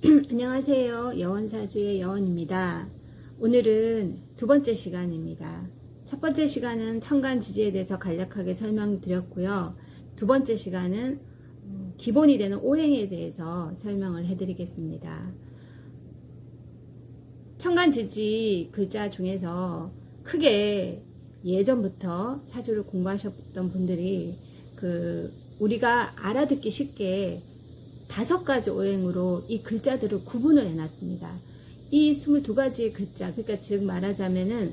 안녕하세요. 여원사주의 여원입니다. 오늘은 두 번째 시간입니다. 첫 번째 시간은 천간지지에 대해서 간략하게 설명드렸고요. 두 번째 시간은 기본이 되는 오행에 대해서 설명을 해드리겠습니다. 천간지지 글자 중에서 크게 예전부터 사주를 공부하셨던 분들이 우리가 알아듣기 쉽게 5가지 오행으로 이 글자들을 구분을 해놨습니다. 이 22가지의 글자, 그러니까 즉 말하자면은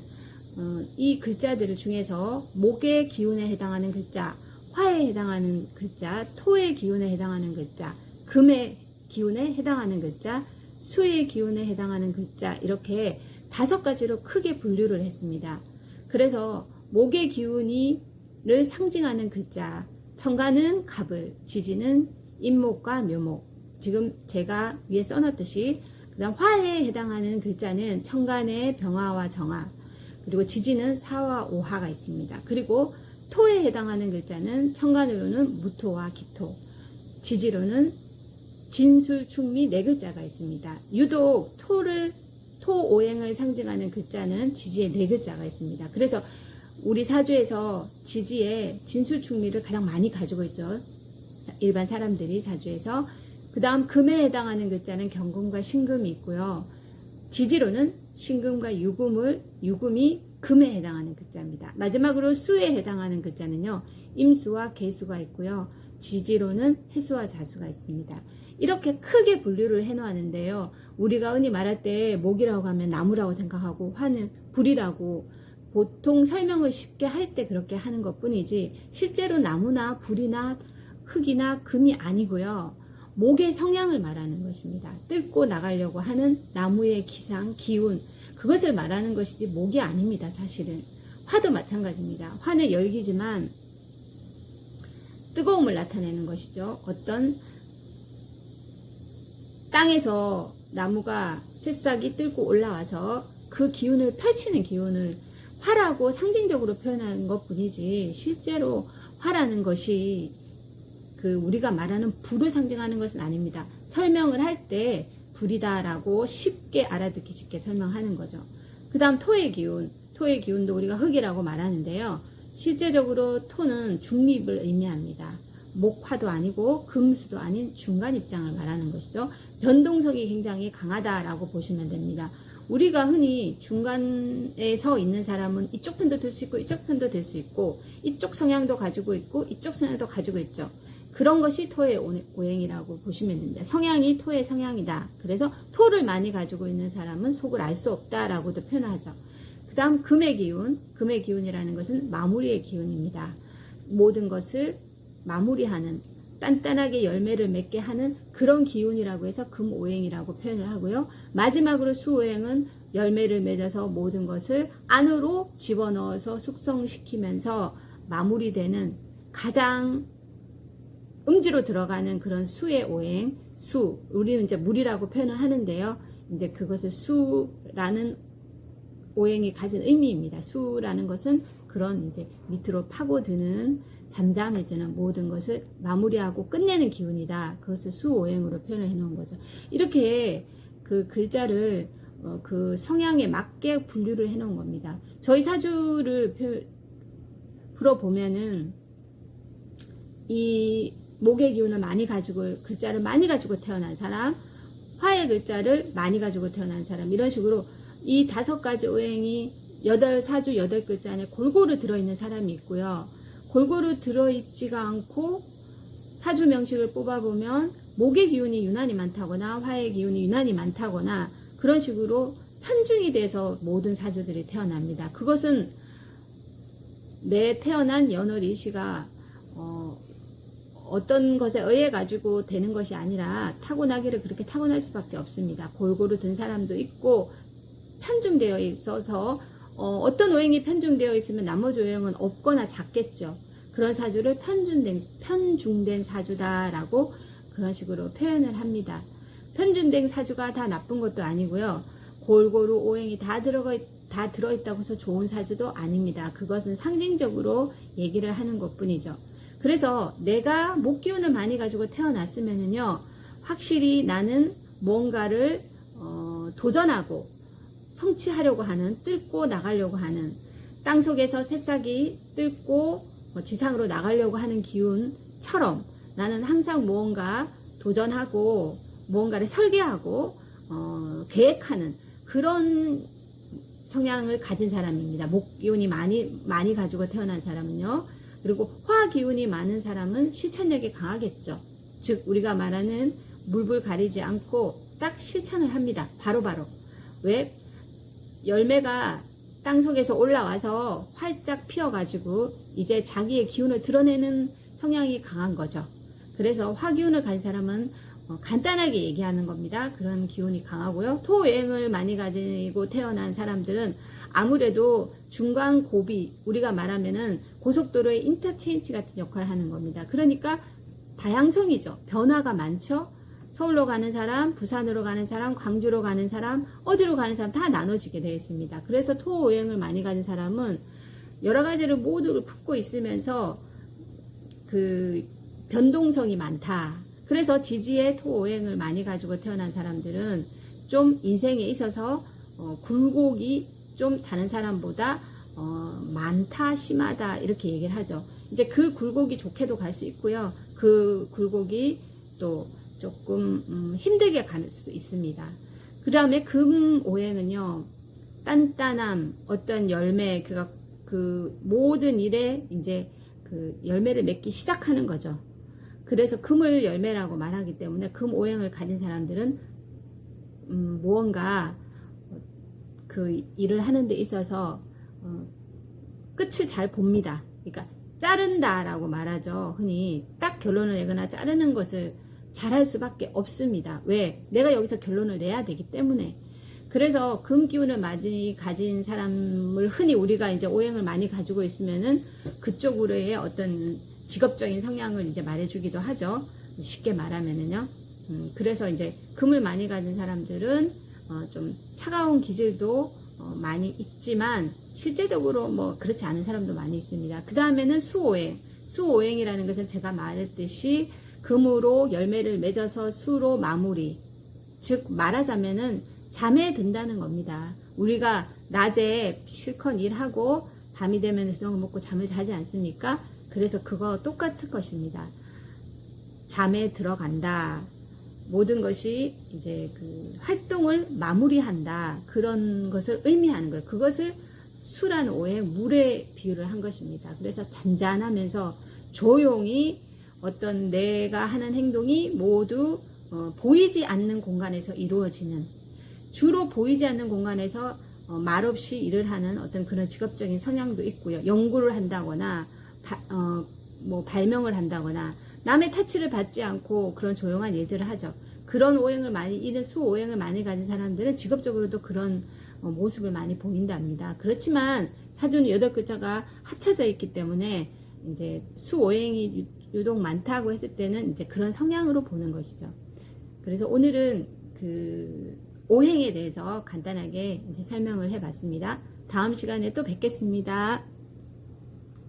이 글자들 중에서 목의 기운에 해당하는 글자, 화에 해당하는 글자, 토의 기운에 해당하는 글자, 금의 기운에 해당하는 글자, 수의 기운에 해당하는 글자, 이렇게 5가지로 크게 분류를 했습니다. 그래서 목의 기운을 상징하는 글자, 천간은 갑을, 지지는 임목과 묘목, 지금 제가 위에 써놨듯이, 그 다음 화에 해당하는 글자는 천간의 병화와 정화, 그리고 지지는 사와 오화가 있습니다. 그리고 토에 해당하는 글자는 천간으로는 무토와 기토, 지지로는 진술, 충미 4글자가 있습니다. 유독 토 오행을 상징하는 글자는 지지에 4글자가 있습니다. 그래서 우리 사주에서 지지에 진술, 충미를 가장 많이 가지고 있죠. 일반 사람들이 사주에서. 그 다음 금에 해당하는 글자는 경금과 신금이 있고요. 지지로는 신금과 유금이 금에 해당하는 글자입니다. 마지막으로 수에 해당하는 글자는요, 임수와 계수가 있고요. 지지로는 해수와 자수가 있습니다. 이렇게 크게 분류를 해놓았는데요. 우리가 흔히 말할 때 목이라고 하면 나무라고 생각하고 화는 불이라고 보통 설명을 쉽게 할 때 그렇게 하는 것 뿐이지, 실제로 나무나 불이나 흙이나 금이 아니고요. 목의 성향을 말하는 것입니다. 뜯고 나가려고 하는 나무의 기상, 기운, 그것을 말하는 것이지 목이 아닙니다. 사실은 화도 마찬가지입니다. 화는 열기지만 뜨거움을 나타내는 것이죠. 어떤 땅에서 나무가 새싹이 뜯고 올라와서 그 기운을 펼치는 기운을 화라고 상징적으로 표현하는 것 뿐이지, 실제로 화라는 것이 우리가 말하는 불을 상징하는 것은 아닙니다. 설명을 할 때 불이다라고 쉽게 알아듣기 쉽게 설명하는 거죠. 그 다음 토의 기운도 우리가 흙이라고 말하는데요. 실제적으로 토는 중립을 의미합니다. 목화도 아니고 금수도 아닌 중간 입장을 말하는 것이죠. 변동성이 굉장히 강하다라고 보시면 됩니다. 우리가 흔히 중간에 서 있는 사람은 이쪽 편도 들 수 있고 이쪽 편도 될 수 있고, 이쪽 성향도 가지고 있고 이쪽 성향도 가지고 있죠. 그런 것이 토의 오행이라고 보시면 됩니다. 성향이 토의 성향이다. 그래서 토를 많이 가지고 있는 사람은 속을 알 수 없다라고도 표현하죠. 그 다음 금의 기운이라는 것은 마무리의 기운입니다. 모든 것을 마무리하는, 단단하게 열매를 맺게 하는 그런 기운이라고 해서 금오행이라고 표현을 하고요. 마지막으로 수오행은 열매를 맺어서 모든 것을 안으로 집어넣어서 숙성시키면서 마무리되는 가장 음지로 들어가는 그런 수의 오행, 우리는 이제 물이라고 표현을 하는데요. 이제 그것을 수라는 오행이 가진 의미입니다. 수라는 것은 그런 이제 밑으로 파고드는, 잠잠해지는 모든 것을 마무리하고 끝내는 기운이다. 그것을 수오행으로 표현을 해 놓은 거죠. 이렇게 그 글자를 그 성향에 맞게 분류를 해 놓은 겁니다. 저희 사주를 풀어보면은 이 목의 기운을 많이 가지고, 글자를 많이 가지고 태어난 사람, 화의 글자를 많이 가지고 태어난 사람, 이런 식으로 이 5가지 오행이 사주 8글자 안에 골고루 들어있는 사람이 있고요. 골고루 들어있지가 않고 사주 명식을 뽑아보면 목의 기운이 유난히 많다거나 화의 기운이 유난히 많다거나 그런 식으로 편중이 돼서 모든 사주들이 태어납니다. 그것은 내 태어난 연월일시가 어떤 것에 의해 가지고 되는 것이 아니라 타고나기를 그렇게 타고날 수밖에 없습니다. 골고루 든 사람도 있고 편중되어 있어서 어떤 오행이 편중되어 있으면 나머지 오행은 없거나 작겠죠. 그런 사주를 편중된 사주다라고 그런 식으로 표현을 합니다. 편중된 사주가 다 나쁜 것도 아니고요. 골고루 오행이 다 들어있다고 해서 좋은 사주도 아닙니다. 그것은 상징적으로 얘기를 하는 것 뿐이죠. 그래서 내가 목 기운을 많이 가지고 태어났으면은요, 확실히 나는 뭔가를 도전하고 성취하려고 하는, 뚫고 나가려고 하는, 땅속에서 새싹이 뚫고 지상으로 나가려고 하는 기운처럼 나는 항상 무언가 도전하고 무언가를 설계하고 계획하는 그런 성향을 가진 사람입니다. 목 기운이 많이 가지고 태어난 사람은요. 그리고 화 기운이 많은 사람은 실천력이 강하겠죠. 즉 우리가 말하는 물불 가리지 않고 딱 실천을 합니다. 바로바로. 왜? 열매가 땅속에서 올라와서 활짝 피어가지고 이제 자기의 기운을 드러내는 성향이 강한 거죠. 그래서 화기운을 가진 사람은 간단하게 얘기하는 겁니다. 그런 기운이 강하고요. 토오행을 많이 가지고 태어난 사람들은 아무래도 중간 고비, 우리가 말하면은 고속도로의 인터체인지 같은 역할을 하는 겁니다. 그러니까 다양성이죠. 변화가 많죠. 서울로 가는 사람, 부산으로 가는 사람, 광주로 가는 사람, 어디로 가는 사람 다 나눠지게 되어 있습니다. 그래서 토오행을 많이 가진 사람은 여러 가지를 모두 품고 있으면서 그 변동성이 많다. 그래서 지지의 토오행을 많이 가지고 태어난 사람들은 좀 인생에 있어서 굴곡이 좀 다른 사람보다 많다, 심하다 이렇게 얘기를 하죠. 이제 그 굴곡이 좋게도 갈 수 있고요. 그 굴곡이 또 조금 힘들게 갈 수도 있습니다. 그 다음에 금오행은요, 단단함, 어떤 열매, 그 모든 일에 이제 그 열매를 맺기 시작하는 거죠. 그래서 금을 열매라고 말하기 때문에 금오행을 가진 사람들은 무언가 그 일을 하는 데 있어서 끝을 잘 봅니다. 그러니까 자른다라고 말하죠. 흔히 딱 결론을 내거나 자르는 것을 잘할 수밖에 없습니다. 왜? 내가 여기서 결론을 내야 되기 때문에. 그래서 금 기운을 많이 가진 사람을 흔히 우리가 이제 오행을 많이 가지고 있으면은 그쪽으로의 어떤 직업적인 성향을 이제 말해주기도 하죠. 쉽게 말하면은요. 그래서 이제 금을 많이 가진 사람들은 좀 차가운 기질도 많이 있지만 실제적으로 뭐 그렇지 않은 사람도 많이 있습니다. 그 다음에는 수오행. 수오행이라는 것은 제가 말했듯이 금으로 열매를 맺어서 수로 마무리. 즉 말하자면은 잠에 든다는 겁니다. 우리가 낮에 실컷 일하고 밤이 되면 저녁을 먹고 잠을 자지 않습니까? 그래서 그거 똑같은 것입니다. 잠에 들어간다. 모든 것이 이제 그 활동을 마무리한다. 그런 것을 의미하는 거예요. 그것을 수란 오행, 물에 비유를 한 것입니다. 그래서 잔잔하면서 조용히 어떤 내가 하는 행동이 모두 보이지 않는 공간에서 이루어지는, 주로 보이지 않는 공간에서 말없이 일을 하는 어떤 그런 직업적인 성향도 있고요. 연구를 한다거나 뭐 발명을 한다거나 남의 타치를 받지 않고 그런 조용한 일들을 하죠. 그런 오행을 많이, 이런 수오행을 많이 가진 사람들은 직업적으로도 그런 모습을 많이 보인답니다. 그렇지만 사주는 8글자가 합쳐져 있기 때문에 이제 수오행이 유독 많다고 했을 때는 이제 그런 성향으로 보는 것이죠. 그래서 오늘은 그 오행에 대해서 간단하게 이제 설명을 해봤습니다. 다음 시간에 또 뵙겠습니다.